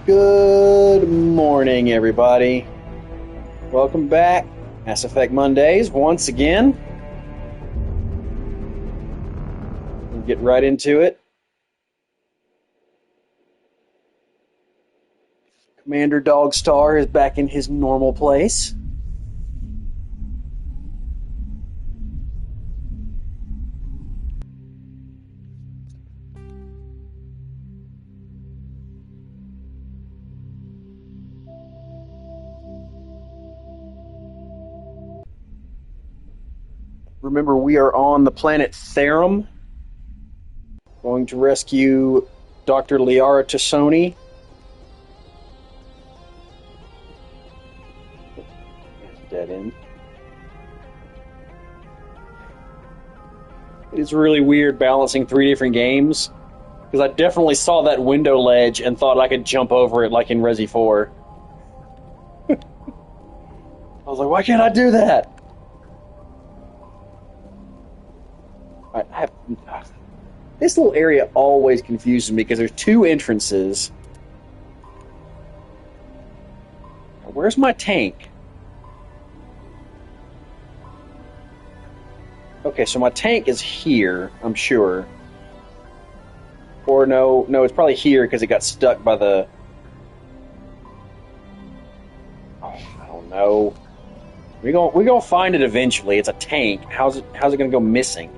Good morning, everybody. Welcome back. Mass Effect Mondays once again. We'll get right into it. Commander Dogstar is back in his normal place. Remember, we are on the planet Therum, going to rescue Dr. Liara Tassoni. Dead end. It is really weird balancing three different games, because I definitely saw that window ledge and thought I could jump over it like in Resi 4. I was like, why can't I do that? This little area always confuses me because there's two entrances. Where's my tank? Okay, so my tank is here, I'm sure. Or no, it's probably here because it got stuck by the... Oh, I don't know. We're gonna find it eventually. It's a tank. How's it gonna go missing?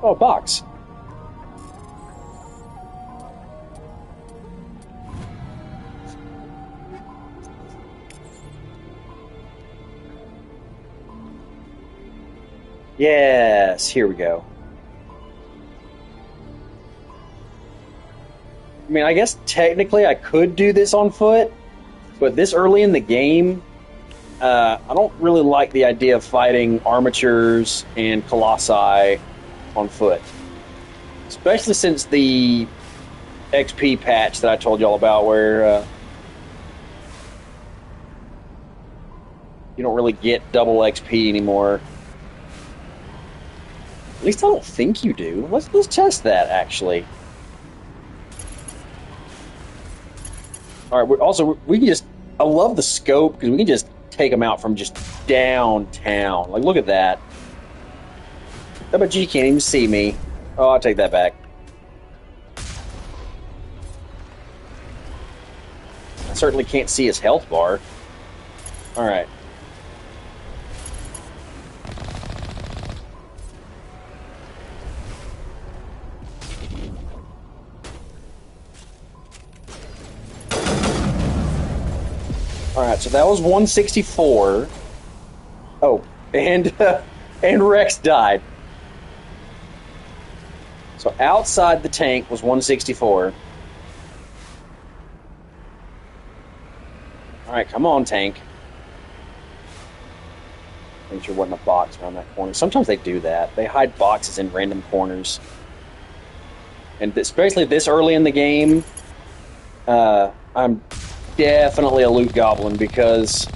Oh, box. Yes, here we go. I mean, I guess technically I could do this on foot, but this early in the game, I don't really like the idea of fighting armatures and colossi on foot. Especially since the XP patch that I told y'all about, where you don't really get double XP anymore. At least I don't think you do. Let's test that, actually. All right. We can just... I love the scope because we can just take them out from just downtown. Like, look at that. I bet you can't even see me. Oh, I'll take that back. I certainly can't see his health bar. All right. Alright, so that was 164. Oh, and Rex died. So outside the tank was 164. Alright, come on, tank. Make sure there wasn't a box around that corner. Sometimes they do that. They hide boxes in random corners. And especially this early in the game, I'm definitely a loot goblin because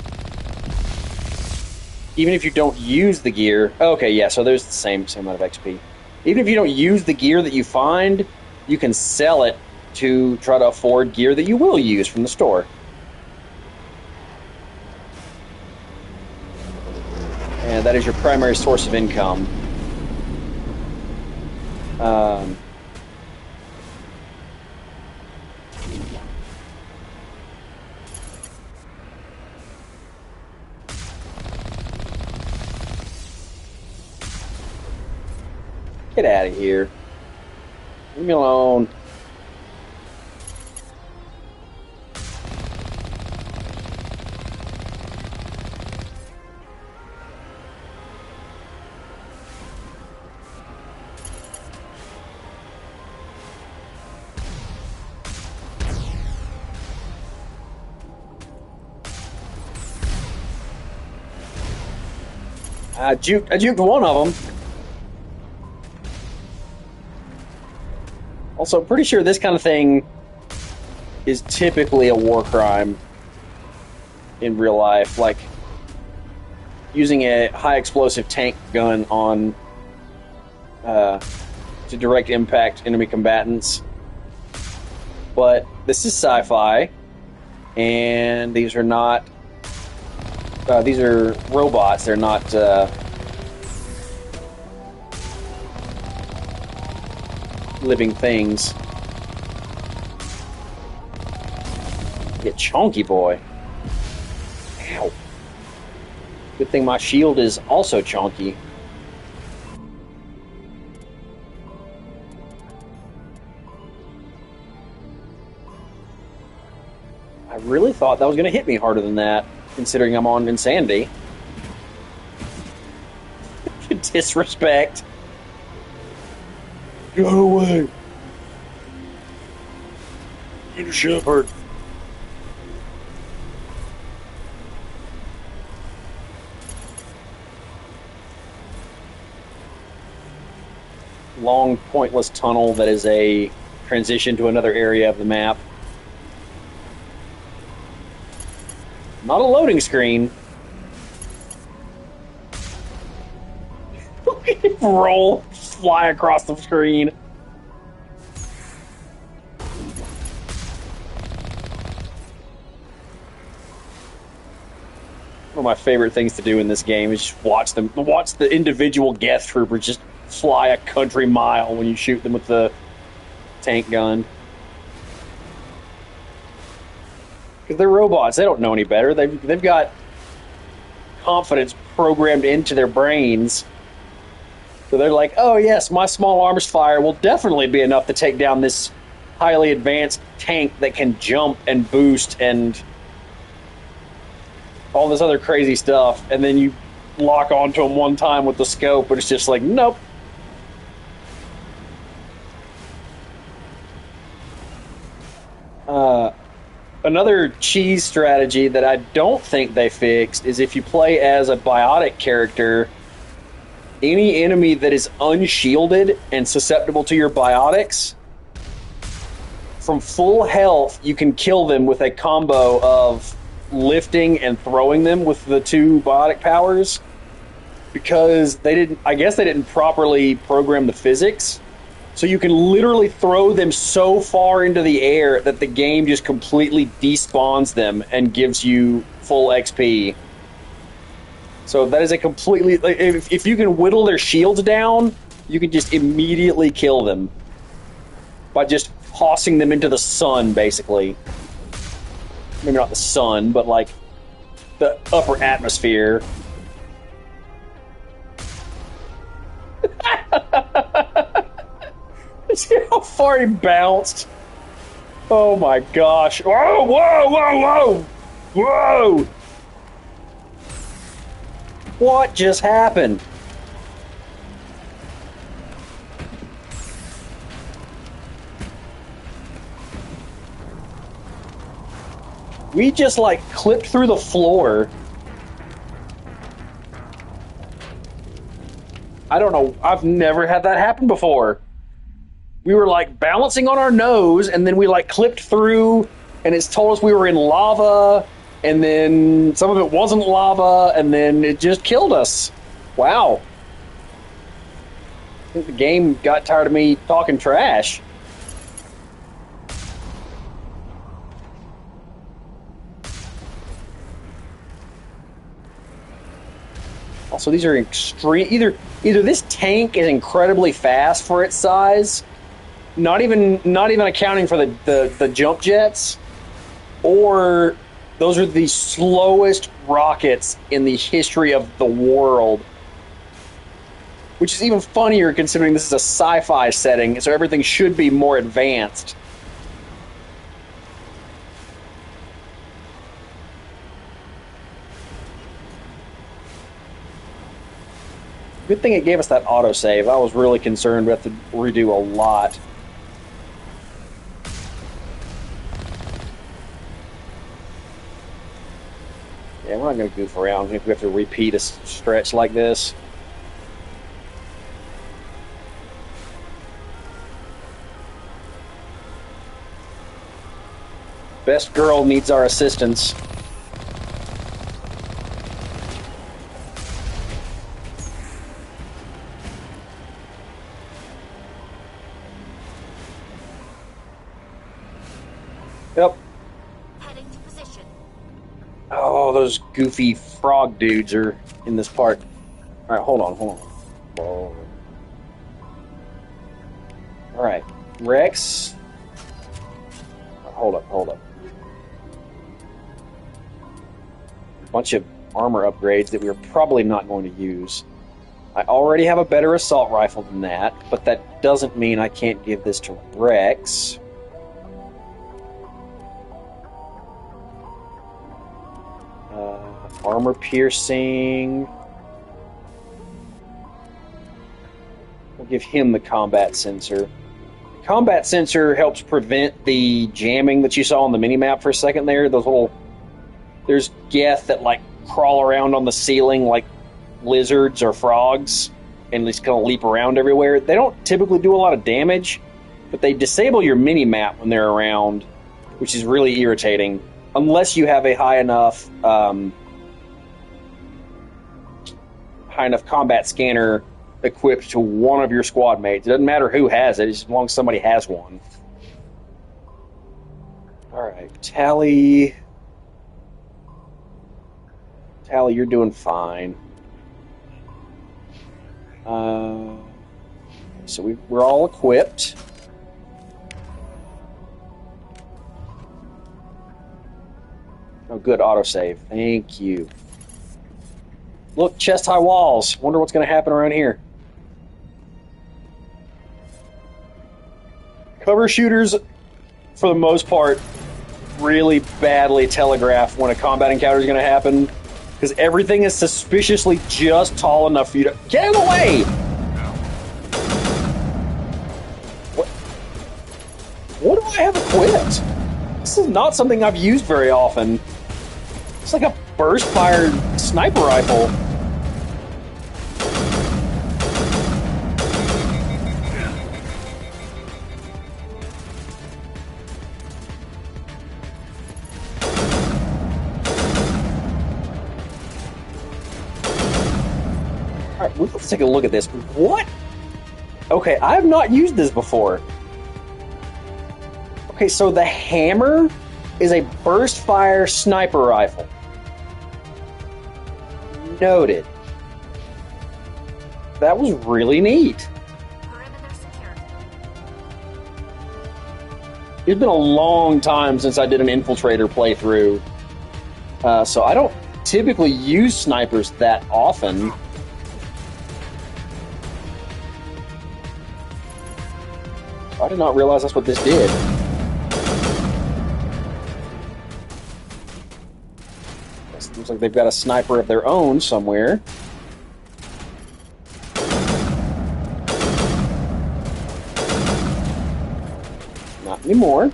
even if you don't use the gear... Okay, yeah, so there's the same amount of XP. Even if you don't use the gear that you find, you can sell it to try to afford gear that you will use from the store. And that is your primary source of income. Get out of here. Leave me alone. I juked one of them. Also, I'm pretty sure this kind of thing is typically a war crime in real life. Like, using a high explosive tank gun on to direct impact enemy combatants. But this is sci-fi, and these are not. These are robots. They're not. Living things. Get chonky, boy. Ow. Good thing my shield is also chonky. I really thought that was going to hit me harder than that, considering I'm on Insanity. Disrespect. Go away. Get a shepherd. Long, pointless tunnel that is a transition to another area of the map. Not a loading screen. Roll, fly across the screen. One of my favorite things to do in this game is just watch the individual Geth troopers just fly a country mile when you shoot them with the tank gun. Because they're robots, they don't know any better. They've got confidence programmed into their brains. So they're like, oh yes, my small arms fire will definitely be enough to take down this highly advanced tank that can jump and boost and all this other crazy stuff. And then you lock onto them one time with the scope, but it's just like, nope. Another cheese strategy that I don't think they fixed is if you play as a biotic character, any enemy that is unshielded and susceptible to your biotics, from full health, you can kill them with a combo of lifting and throwing them with the two biotic powers, because I guess they didn't properly program the physics. So you can literally throw them so far into the air that the game just completely despawns them and gives you full XP. So that is a completely... If you can whittle their shields down, you can just immediately kill them by just tossing them into the sun, basically. Maybe not the sun, but like the upper atmosphere. See how far he bounced? Oh my gosh. Whoa, whoa, whoa, whoa! Whoa! What just happened? We just like clipped through the floor. I don't know. I've never had that happen before. We were like balancing on our nose, and then we like clipped through, and it's told us we were in lava, and then some of it wasn't lava, and then it just killed us. Wow. I think the game got tired of me talking trash. Also, these are extreme. Either this tank is incredibly fast for its size, not even accounting for the jump jets, or those are the slowest rockets in the history of the world. Which is even funnier considering this is a sci-fi setting, so everything should be more advanced. Good thing it gave us that autosave. I was really concerned we have to redo a lot. Yeah, we're not going to goof around if we have to repeat a stretch like this. Best girl needs our assistance. Oh, those goofy frog dudes are in this part. All right, hold on. Whoa. All right, Rex. Hold up. A bunch of armor upgrades that we are probably not going to use. I already have a better assault rifle than that, but that doesn't mean I can't give this to Rex. Armor piercing. We'll give him the combat sensor. Combat sensor helps prevent the jamming that you saw on the minimap for a second there. There's geth that like crawl around on the ceiling like lizards or frogs and just kind of leap around everywhere. They don't typically do a lot of damage, but they disable your minimap when they're around, which is really irritating. Unless you have a high enough combat scanner equipped to one of your squad mates. It doesn't matter who has it, as long as somebody has one. Alright, Tally, you're doing fine. So we're all equipped. Oh, good, autosave. Thank you. Look, chest-high walls. Wonder what's going to happen around here. Cover shooters, for the most part, really badly telegraph when a combat encounter is going to happen, because everything is suspiciously just tall enough for you to... Get out of the way! What do I have equipped? This is not something I've used very often. It's like a burst-fired sniper rifle. Alright, let's take a look at this. What? Okay, I have not used this before. Okay, so the hammer is a burst-fire sniper rifle. Noted. That was really neat. It's been a long time since I did an infiltrator playthrough, so I don't typically use snipers that often. I did not realize that's what this did. Looks like they've got a sniper of their own somewhere. Not anymore.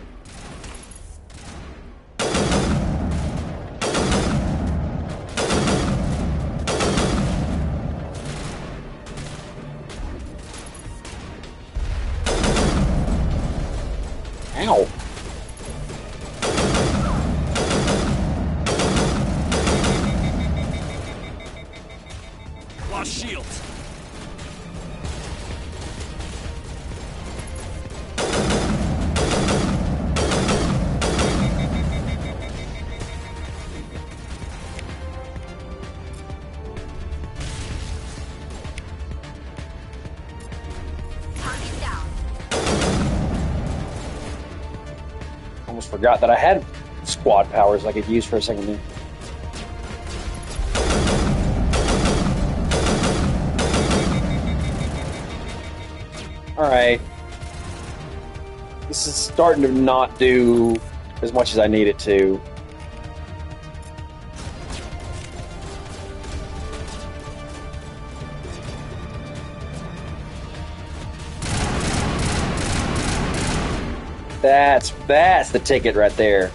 Ow. Lost shields. Target down. Almost forgot that I had squad powers I could use for a second there. Alright. This is starting to not do as much as I need it to. That's the ticket right there.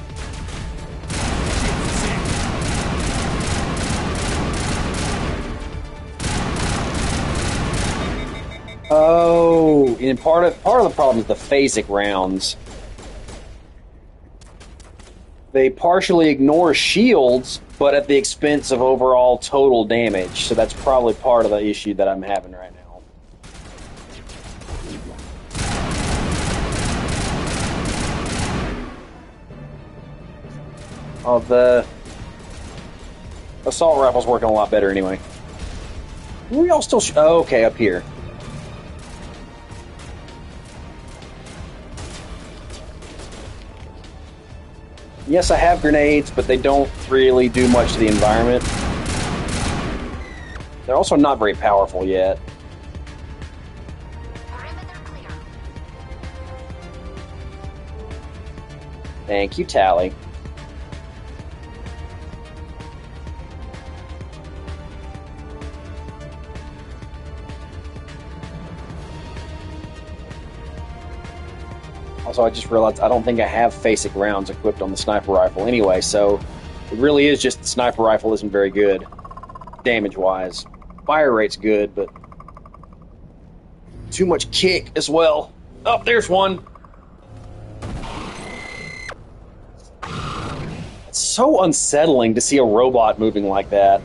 Oh, and part of the problem is the phasic rounds. They partially ignore shields, but at the expense of overall total damage. So that's probably part of the issue that I'm having right now. Oh, Assault rifle's working a lot better anyway. We all still... oh, okay, up here. Yes, I have grenades, but they don't really do much to the environment. They're also not very powerful yet. Thank you, Tally. Also, I just realized I don't think I have FASIC rounds equipped on the sniper rifle anyway, so it really is just the sniper rifle isn't very good, damage-wise. Fire rate's good, but too much kick as well. Oh, there's one! It's so unsettling to see a robot moving like that.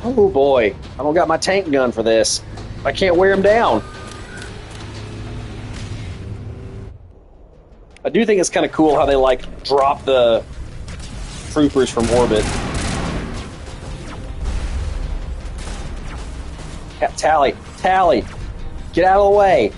Oh boy, I don't got my tank gun for this. I can't wear him down. I do think it's kind of cool how they, like, drop the troopers from orbit. Tally, Tally, get out of the way.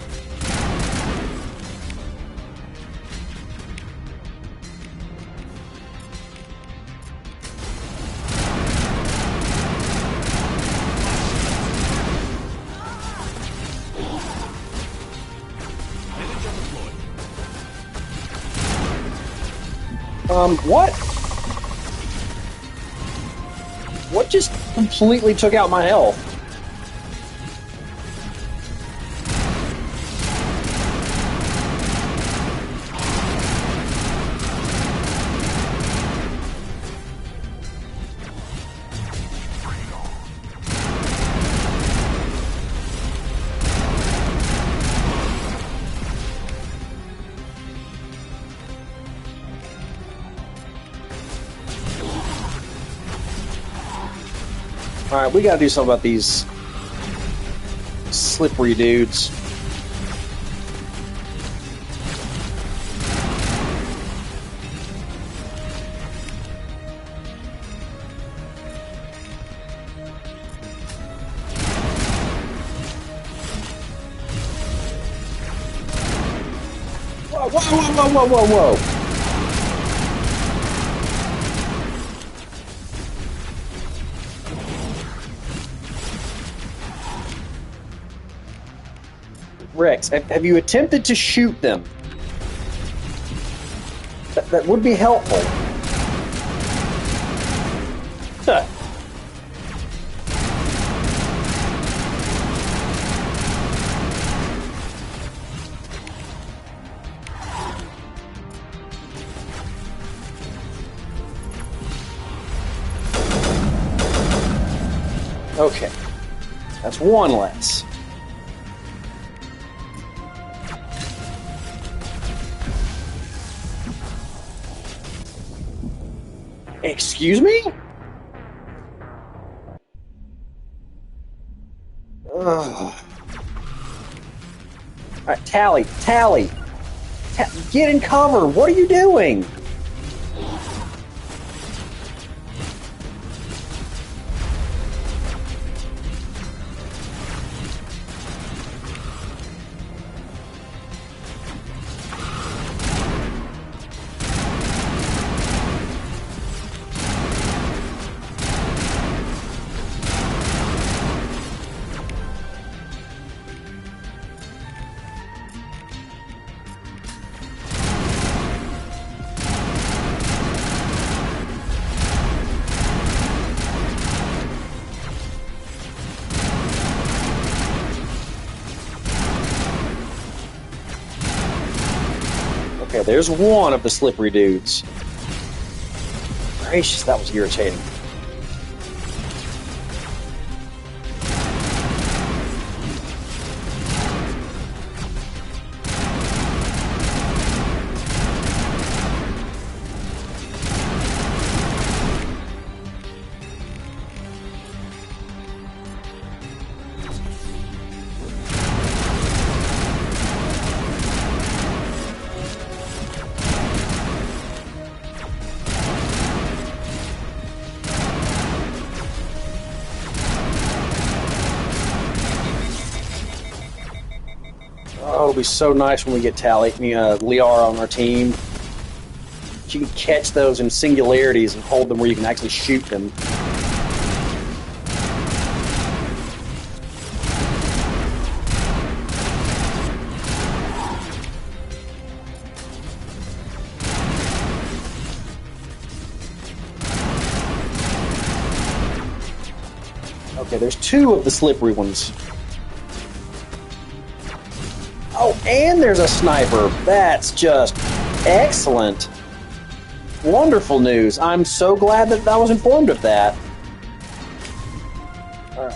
What? What just completely took out my health? Alright, we gotta do something about these slippery dudes. Whoa, whoa, whoa, whoa, whoa, whoa, whoa! Rex, have you attempted to shoot them? That would be helpful. Huh. Okay. That's one less. Excuse me? Ugh. Alright, Tally, Tally! Get in cover! What are you doing? Okay, there's one of the slippery dudes. Gracious, that was irritating. Oh, it'll be so nice when we get Liara on our team. You can catch those in singularities and hold them where you can actually shoot them. Okay, there's two of the slippery ones. Oh, and there's a sniper. That's just excellent. Wonderful news. I'm so glad that I was informed of that. All right.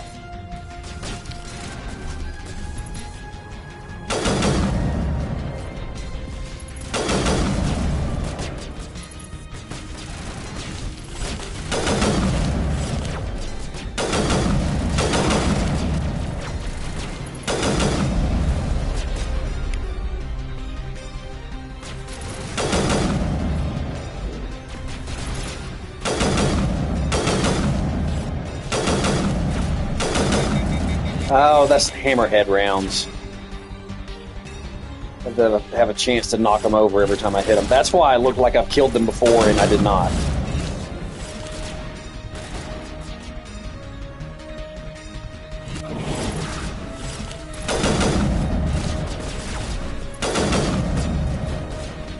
Oh, that's hammerhead rounds. I have a chance to knock them over every time I hit them. That's why I look like I've killed them before and I did not.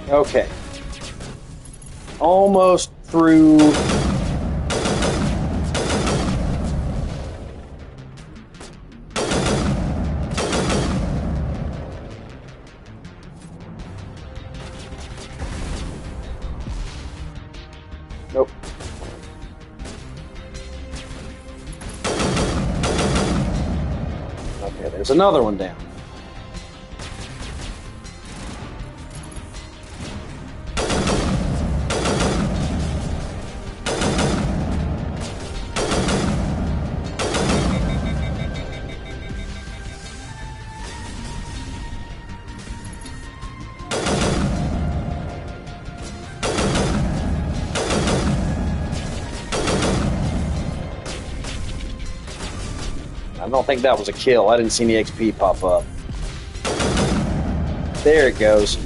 Okay. Almost through. Nope. Okay, there's another one down. I don't think that was a kill. I didn't see any XP pop up. There it goes.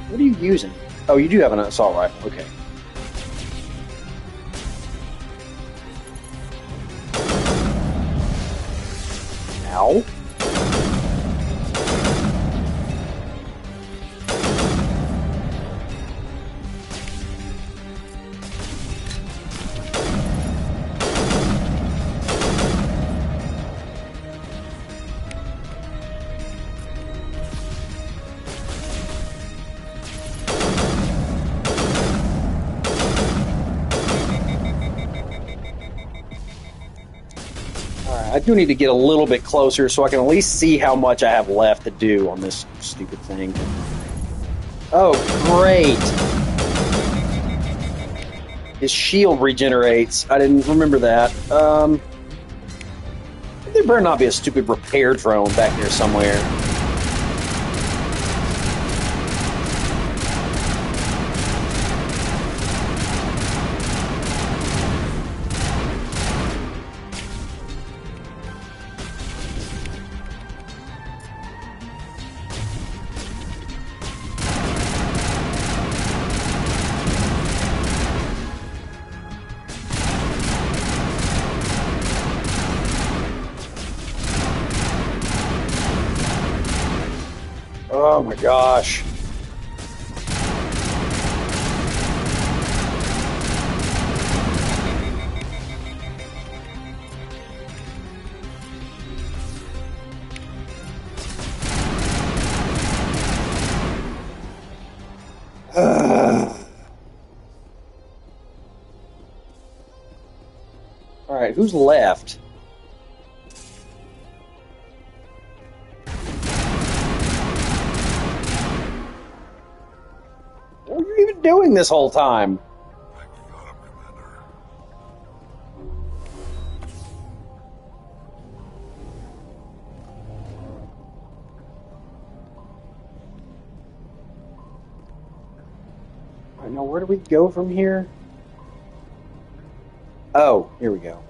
What are you using? Oh, you do have an assault rifle. Okay. Ow. I do need to get a little bit closer so I can at least see how much I have left to do on this stupid thing. Oh, great. His shield regenerates. I didn't remember that. There better not be a stupid repair drone back here somewhere. Oh my gosh. All right, who's left? What were you even doing this whole time? All right, now where do we go from here? Oh, here we go.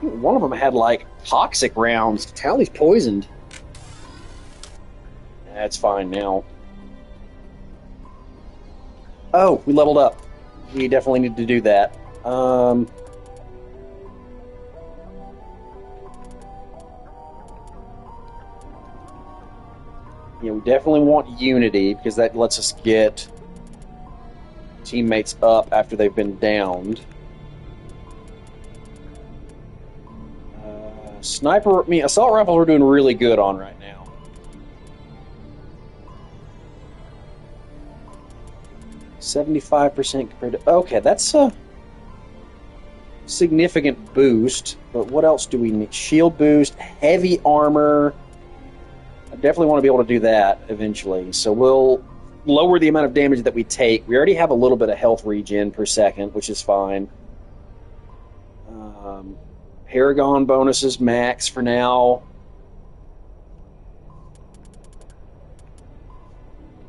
One of them had like toxic rounds. Tally's poisoned. That's fine now. Oh, we leveled up. We definitely need to do that. We definitely want unity because that lets us get teammates up after they've been downed. Sniper, assault rifles we're doing really good on right now. %75% compared to... Okay, that's a significant boost, but what else do we need? Shield boost, heavy armor. I definitely want to be able to do that eventually. So we'll lower the amount of damage that we take. We already have a little bit of health regen per second, which is fine. Paragon bonuses max for now.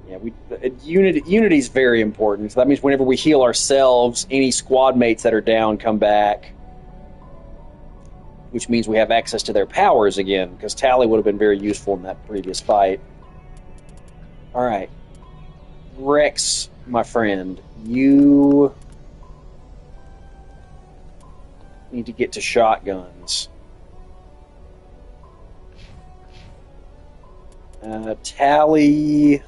Yeah, unity is very important. So that means whenever we heal ourselves, any squad mates that are down come back, which means we have access to their powers again, because Tally would have been very useful in that previous fight. All right. Rex, my friend, you need to get to shotguns. Tally...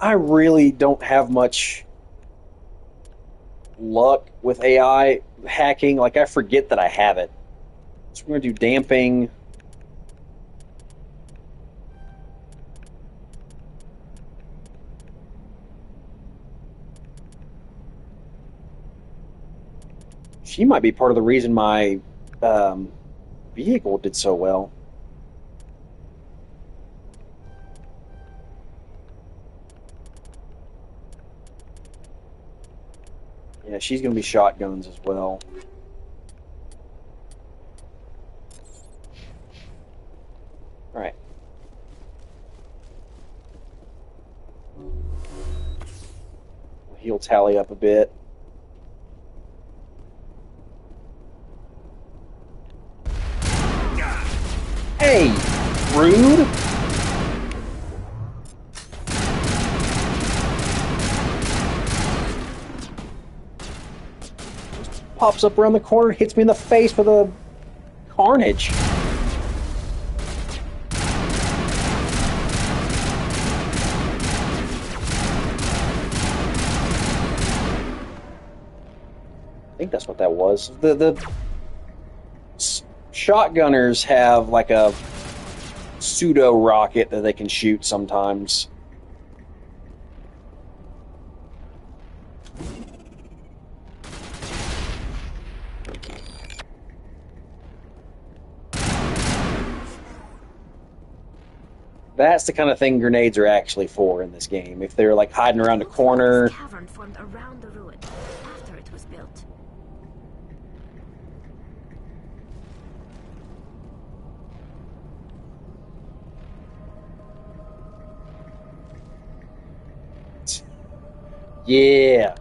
I really don't have much luck with AI hacking. Like, I forget that I have it. So we're going to do damping. She might be part of the reason my vehicle did so well. Yeah, she's going to be shotguns as well. All right. We'll heal Tally up a bit. Hey, rude. Pops up around the corner, hits me in the face with a carnage. I think that's what that was. The shotgunners have like a pseudo rocket that they can shoot sometimes. That's the kind of thing grenades are actually for in this game. If they're like hiding around a corner. This cavern formed around the ruin after it was built. Yeah.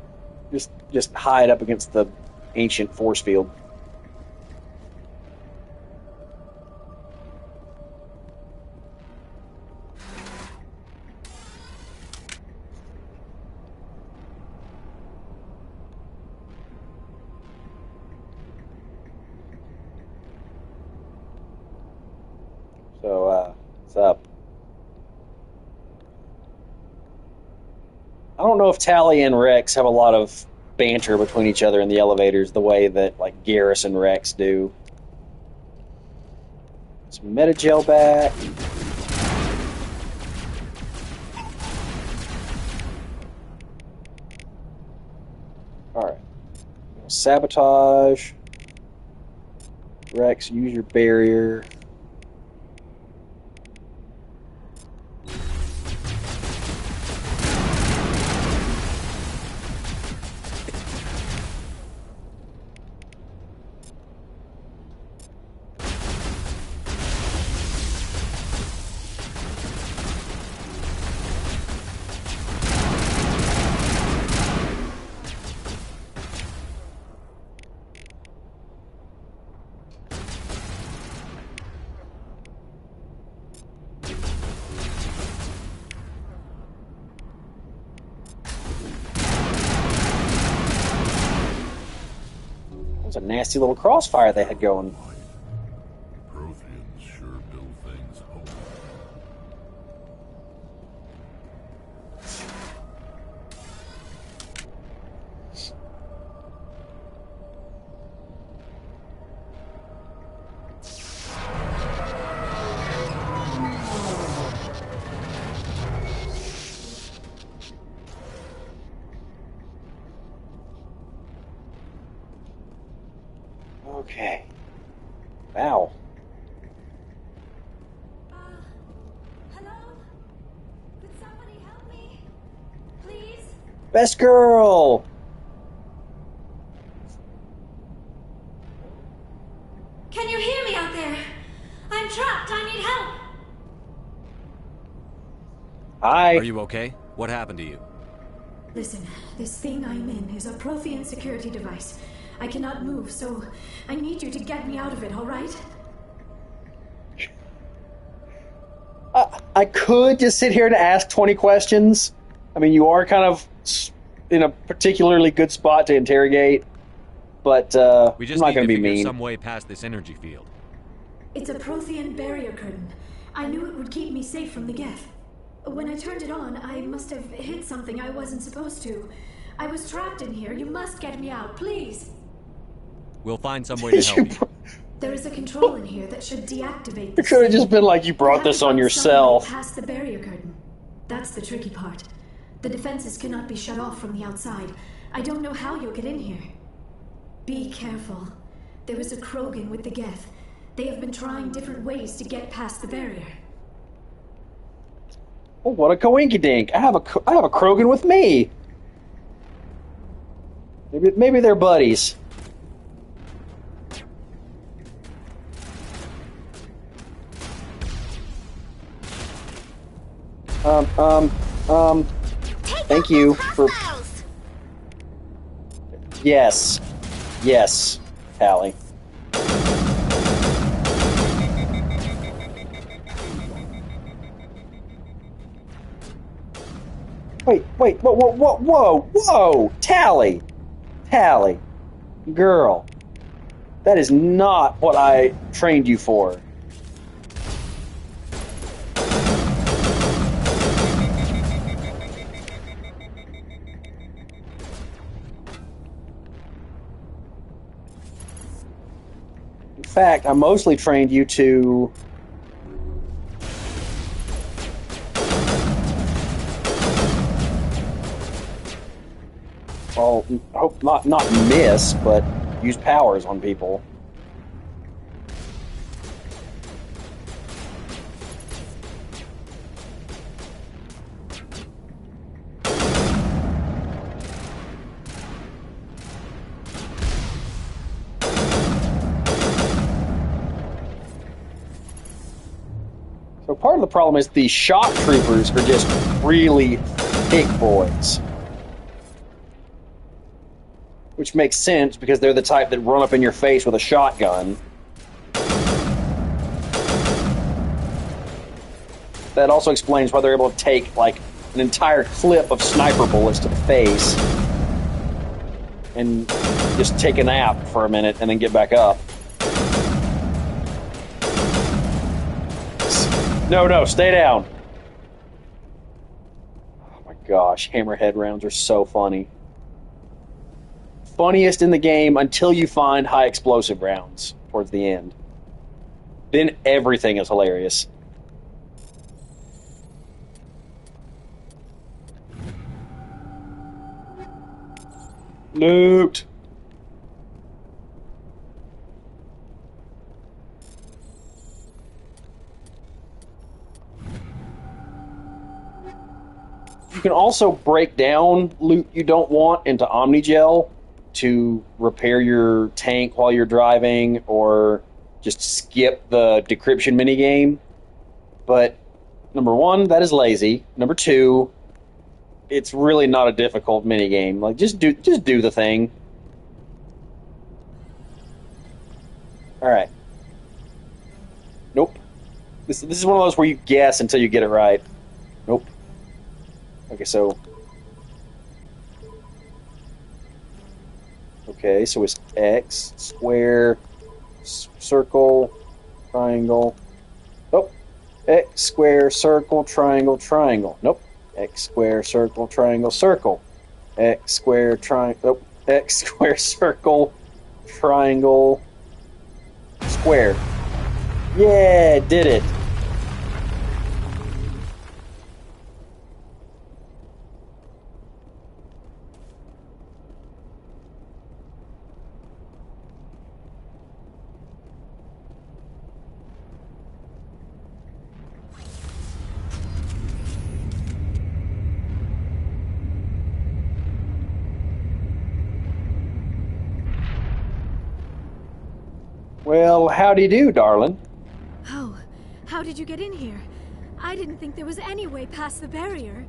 Just hide up against the ancient force field. So, what's up? I don't know if Tally and Rex have a lot of banter between each other in the elevators the way that like Garrus and Rex do. Some Metagel back. Alright. Sabotage. Rex, use your barrier. was a nasty little crossfire they had going. Protheans sure build things home. Okay. Wow. Hello? Could somebody help me? Please? Best girl! Can you hear me out there? I'm trapped. I need help. Hi. Are you okay? What happened to you? Listen, this thing I'm in is a Prothean security device. I cannot move, so I need you to get me out of it, all right? I could just sit here and ask 20 questions. I mean, you are kind of in a particularly good spot to interrogate, but We I'm just not need going to to be figure mean. some way past this energy field. It's a Prothean barrier curtain. I knew it would keep me safe from the Geth. When I turned it on, I must have hit something I wasn't supposed to. I was trapped in here. You must get me out, please. We'll find some way to help you. There is a control in here that should deactivate It this could have thing. just been like you We brought have to this on find some way yourself. past the barrier curtain. That's the tricky part. The defenses cannot be shut off from the outside. I don't know how you'll get in here. Be careful. There is a Krogan with the Geth. They have been trying different ways to get past the barrier. Oh, what a coinkydink! I have a Krogan with me. Maybe they're buddies. Thank you for. Yes, Tally. Wait, whoa, Tally, girl, that is not what I trained you for. In fact, I mostly trained you to... Well, hope not miss, but use powers on people. So part of the problem is the shock troopers are just really thick boys. Which makes sense because they're the type that run up in your face with a shotgun. That also explains why they're able to take, like, an entire clip of sniper bullets to the face and just take a nap for a minute and then get back up. No, stay down. Oh my gosh, hammerhead rounds are so funny. Funniest in the game until you find high explosive rounds towards the end. Then everything is hilarious. Loot. You can also break down loot you don't want into Omnigel to repair your tank while you're driving, or just skip the decryption minigame. But number one, that is lazy. Number two, it's really not a difficult minigame. Like, just do the thing. Alright. Nope. This is one of those where you guess until you get it right. Nope. Okay, so... Okay, so it's X, square, circle, triangle. Oh, X, square, circle, triangle, triangle. Nope. X, square, circle, triangle, circle. X, square, triangle. Oh, X, square, circle, triangle, square. Yeah, did it. Well, how do you do, darling? Oh, how did you get in here? I didn't think there was any way past the barrier.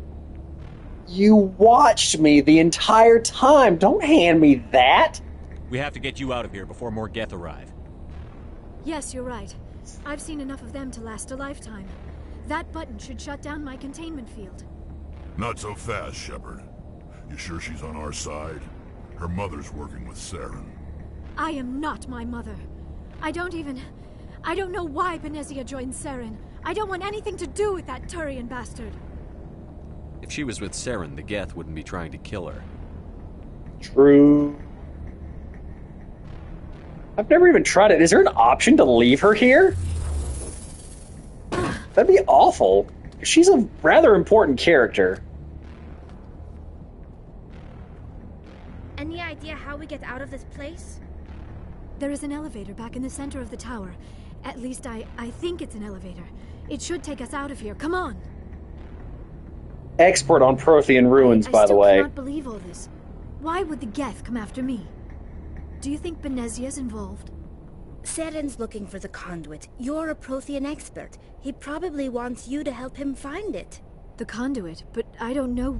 You watched me the entire time. Don't hand me that. We have to get you out of here before more Geth arrive. Yes, you're right. I've seen enough of them to last a lifetime. That button should shut down my containment field. Not so fast, Shepard. You sure she's on our side? Her mother's working with Saren. I am not my mother. I don't know why Benezia joined Saren. I don't want anything to do with that Turian bastard. If she was with Saren, the Geth wouldn't be trying to kill her. True. I've never even tried it. Is there an option to leave her here? That'd be awful. She's a rather important character. Any idea how we get out of this place? There is an elevator back in the center of the tower. At least I think it's an elevator. It should take us out of here. Come on. Expert on Prothean ruins, by the way. I cannot believe all this. Why would the Geth come after me? Do you think Benezia's involved? Saren's looking for the conduit. You're a Prothean expert. He probably wants you to help him find it. The conduit, but I don't know.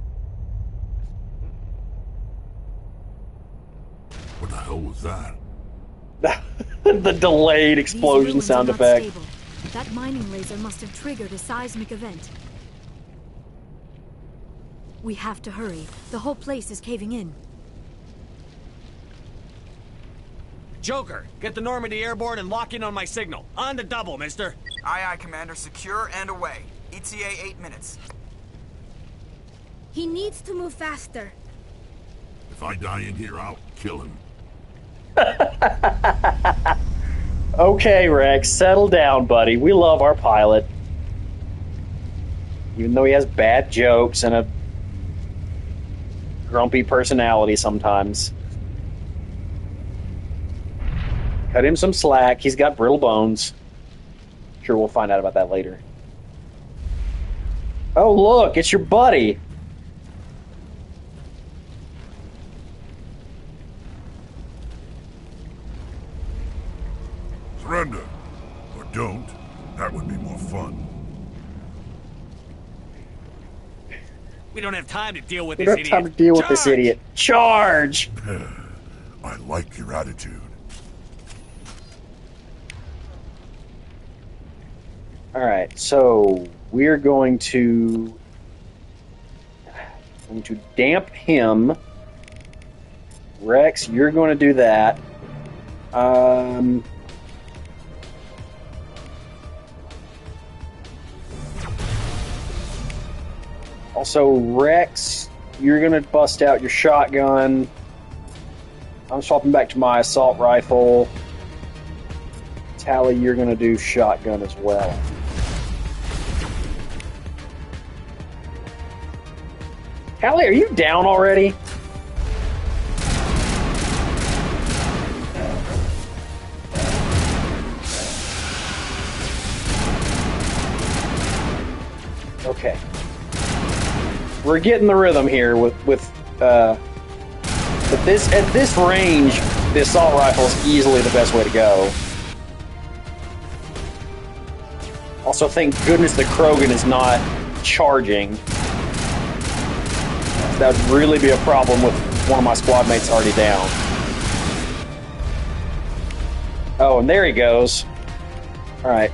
What the hell was that? The delayed explosion sound effect. Stable. That mining laser must have triggered a seismic event. We have to hurry. The whole place is caving in. Joker, get the Normandy airborne and lock in on my signal. On the double, mister. Aye, aye, Commander. Secure and away. ETA 8 minutes. He needs to move faster. If I die in here, I'll kill him. Okay, Rex, settle down, buddy. We love our pilot. Even though he has bad jokes and a grumpy personality sometimes. Cut him some slack. He's got brittle bones. Sure, we'll find out about that later. Oh, look, it's your buddy. Surrender. Or don't. That would be more fun. We don't have time to deal with We this don't have idiot. time to deal with this Charge! idiot. Charge! I like your attitude. Alright, so we're going to damp him. Rex, you're going to do that. Also, Rex, you're going to bust out your shotgun. I'm swapping back to my assault rifle. Tally, you're going to do shotgun as well. Tally, are you down already? Okay. We're getting the rhythm here but this at this range, the assault rifle is easily the best way to go. Also, thank goodness the Krogan is not charging. That would really be a problem with one of my squad mates already down. Oh, and there he goes. Alright.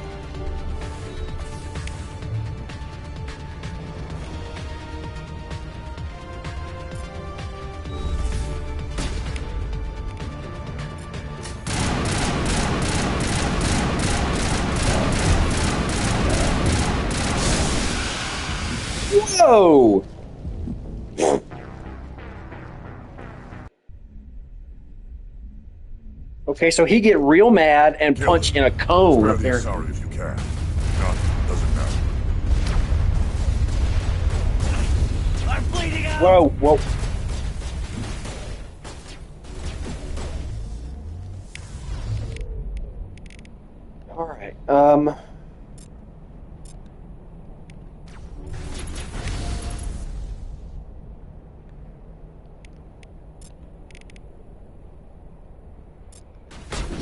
Whoa! Okay, so he get real mad and Kill punch him. in a cone, Spare the apparently. Asari if you can. None. Doesn't matter. I'm bleeding out! Whoa, whoa. Alright,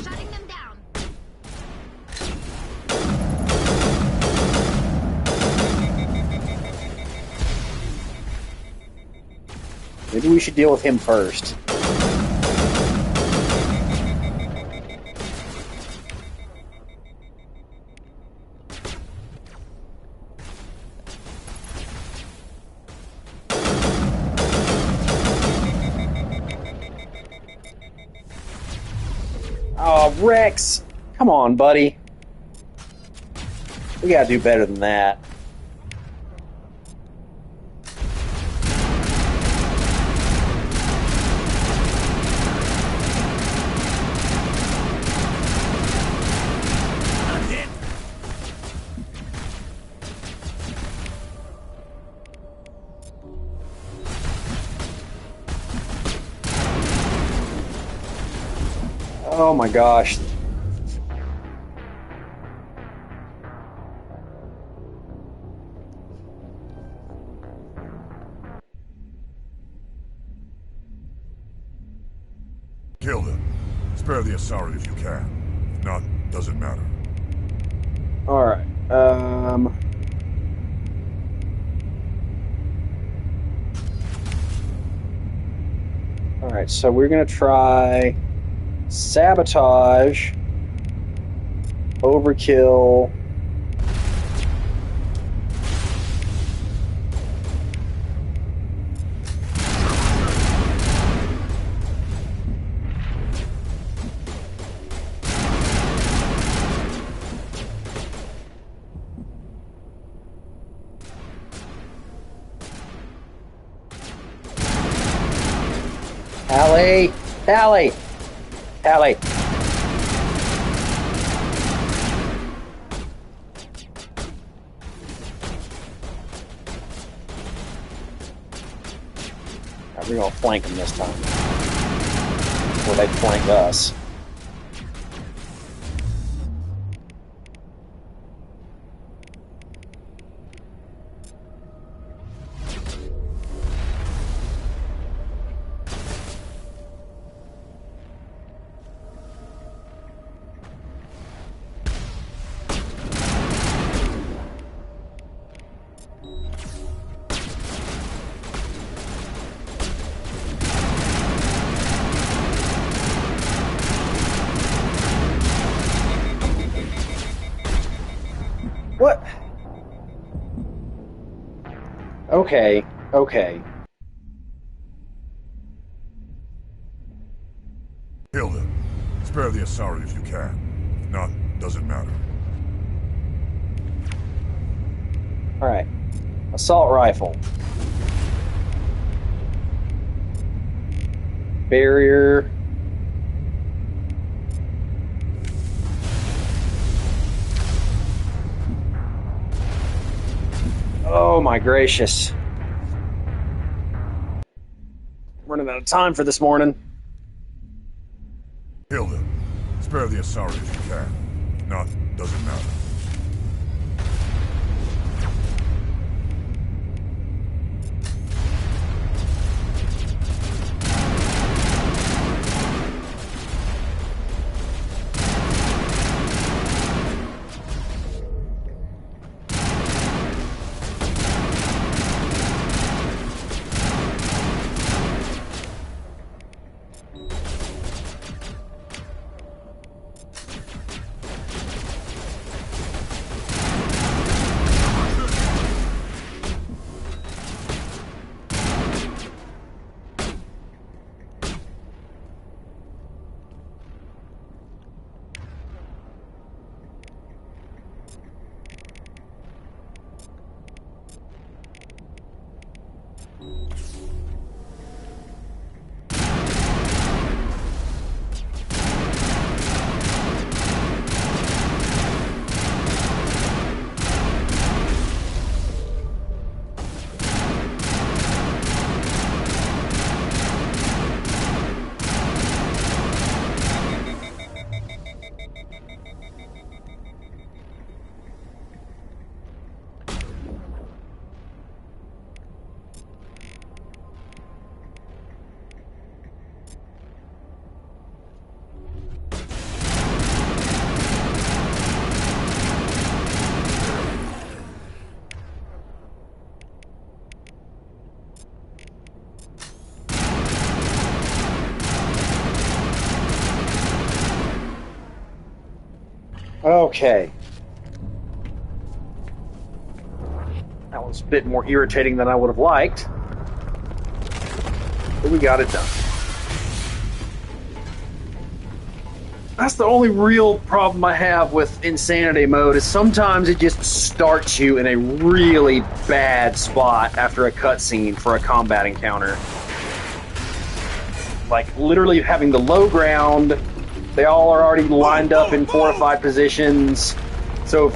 Shutting them down. maybe we should deal with him first. Oh, Rex! Come on, buddy. We gotta do better than that. I'm hit! Oh my gosh. Kill them. Spare the Asari if you can. If not, doesn't matter. Alright, Alright, so we're gonna try sabotage, overkill. Hallie! Hallie! Hallie! We're gonna flank them this time. Or they flank us. What? Okay, okay. Kill them. Spare the Asari if you can. If not, doesn't matter. Alright. Assault rifle. Barrier. Oh my gracious. Running out of time for this morning. Kill them. Spare the Asari if you can. If not, doesn't matter. Okay. That was a bit more irritating than I would have liked. But we got it done. That's the only real problem I have with insanity mode is sometimes it just starts you in a really bad spot after a cutscene for a combat encounter. Like, literally having the low ground, they all are already lined up in fortified positions. So,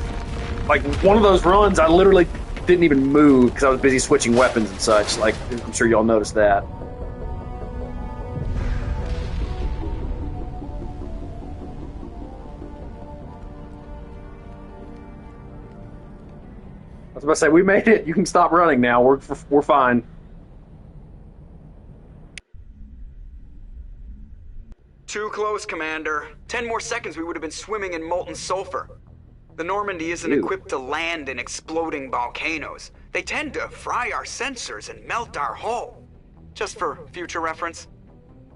like, one of those runs, I literally didn't even move because I was busy switching weapons and such. Like, I'm sure y'all noticed that. I was about to say, we made it. You can stop running now. We're fine. Too close, Commander. 10 more seconds we would have been swimming in molten sulfur. The Normandy isn't Ew. equipped to land in exploding volcanoes. They tend to fry our sensors and melt our hull. Just for future reference.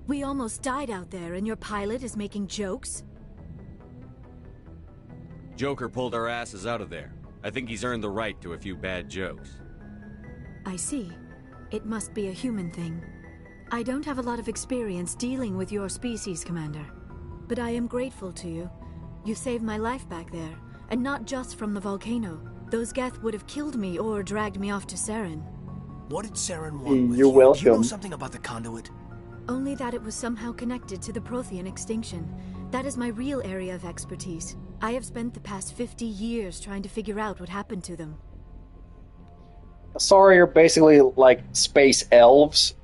We almost died out there, and your pilot is making jokes? Joker pulled our asses out of there. I think he's earned the right to a few bad jokes. I see. It must be a human thing. I don't have a lot of experience dealing with your species, Commander. But I am grateful to you. You saved my life back there, and not just from the volcano. Those Geth would have killed me or dragged me off to Saren. What did Saren want with You're you? Do you know welcome. something about the conduit? Only that it was somehow connected to the Prothean extinction. That is my real area of expertise. I have spent the past 50 years trying to figure out what happened to them. Asari are basically like space elves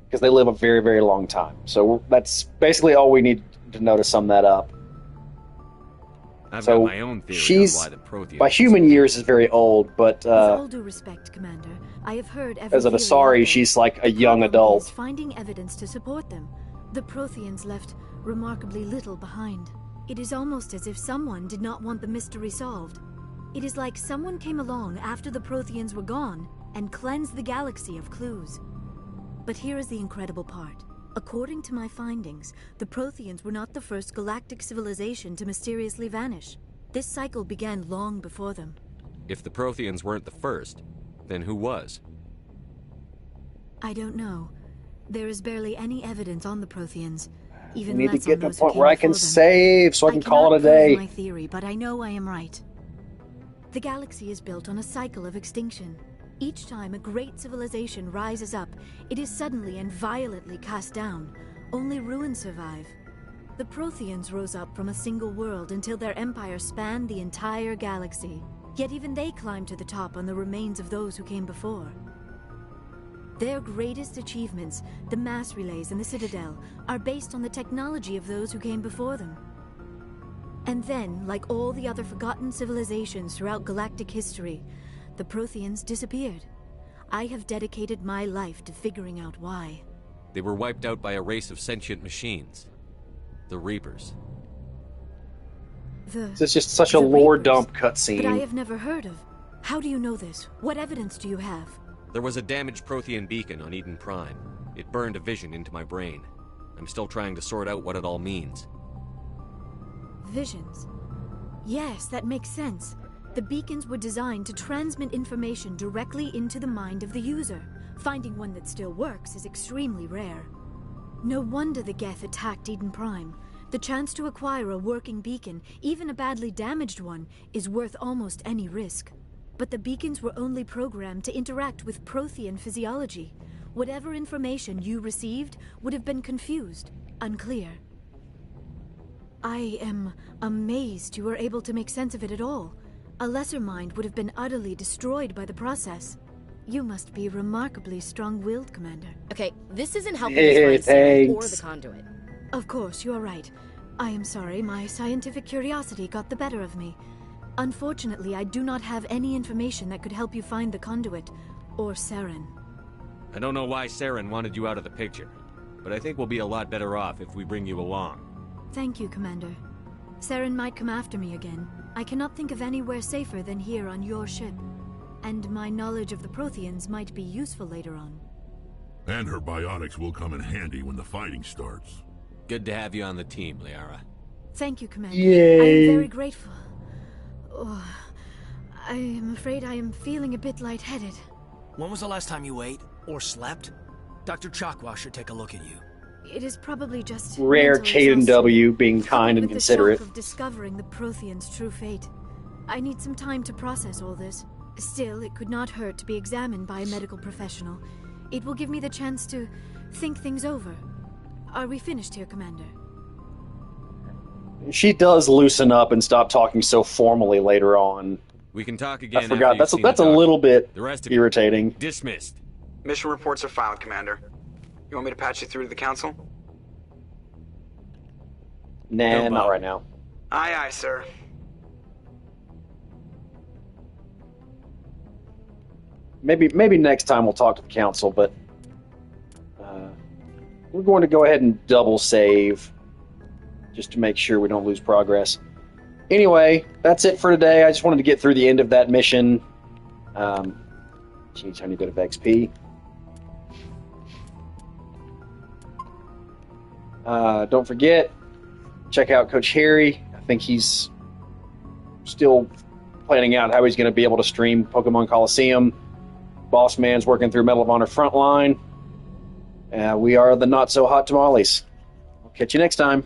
because they live a very, very long time. So that's basically all we need to know to sum that up. I've So got my own theory she's, on why the Protheans... by human years, is very old, but With all due respect, Commander, I have heard every as an theory Asari, out there. she's like a The young problem adult. is finding evidence to support them. The Protheans left remarkably little behind. It is almost as if someone did not want the mystery solved. It is like someone came along after the Protheans were gone and cleansed the galaxy of clues. But here is the incredible part. According to my findings, the Protheans were not the first galactic civilization to mysteriously vanish. This cycle began long before them. If the Protheans weren't the first, then who was? I don't know. There is barely any evidence on the Protheans. Even I need to less get on to a those who point came where I can before them. save so I can call it a cannot prove day. my theory, but I know I am right. The galaxy is built on a cycle of extinction. Each time a great civilization rises up, it is suddenly and violently cast down. Only ruins survive. The Protheans rose up from a single world until their empire spanned the entire galaxy. Yet even they climbed to the top on the remains of those who came before. Their greatest achievements, the mass relays and the Citadel, are based on the technology of those who came before them. And then, like all the other forgotten civilizations throughout galactic history, the Protheans disappeared. I have dedicated my life to figuring out why. They were wiped out by a race of sentient machines. The Reapers. This It's just such a lore dump cutscene. But I have never heard of. How do you know this? What evidence do you have? There was a damaged Prothean beacon on Eden Prime. It burned a vision into my brain. I'm still trying to sort out what it all means. Visions. Yes, that makes sense. The beacons were designed to transmit information directly into the mind of the user. Finding one that still works is extremely rare. No wonder the Geth attacked Eden Prime. The chance to acquire a working beacon, even a badly damaged one, is worth almost any risk. But the beacons were only programmed to interact with Prothean physiology. Whatever information you received would have been confused, unclear. I am amazed you were able to make sense of it at all. A lesser mind would have been utterly destroyed by the process. You must be remarkably strong-willed, Commander. Okay, this isn't helping Hey, us find Saren or thanks. the conduit. Of course, you are right. I am sorry, my scientific curiosity got the better of me. Unfortunately, I do not have any information that could help you find the conduit, or Saren. I don't know why Saren wanted you out of the picture, but I think we'll be a lot better off if we bring you along. Thank you, Commander. Saren might come after me again. I cannot think of anywhere safer than here on your ship. And my knowledge of the Protheans might be useful later on. And her biotics will come in handy when the fighting starts. Good to have you on the team, Liara. Thank you, Commander. Yay. I am very grateful. Oh, I am afraid I am feeling a bit lightheaded. When was the last time you ate or slept? Dr. Chakwa should take a look at you. It is probably just Rare mental Caden exhaustion, W being kind and coupled with considerate. the shock of discovering the Prothean's true fate. I need some time to process all this. Still, it could not hurt to be examined by a medical professional. It will give me the chance to think things over. Are we finished here, Commander? She does loosen up and stop talking so formally later on. We can talk again. I forgot. After That's a little bit the rest of irritating. Dismissed. Mission reports are filed, Commander. You want me to patch you through to the Council? Nah, No, not Bob. right now. Aye, aye, sir. Maybe next time we'll talk to the council, but we're going to go ahead and double save just to make sure we don't lose progress. Anyway, that's it for today. I just wanted to get through the end of that mission. Change tiny bit of XP. Don't forget, check out Coach Harry. I think he's still planning out how he's going to be able to stream Pokemon Coliseum. Boss Man's working through Medal of Honor Frontline. We are the Not So Hot Tamales. I'll catch you next time.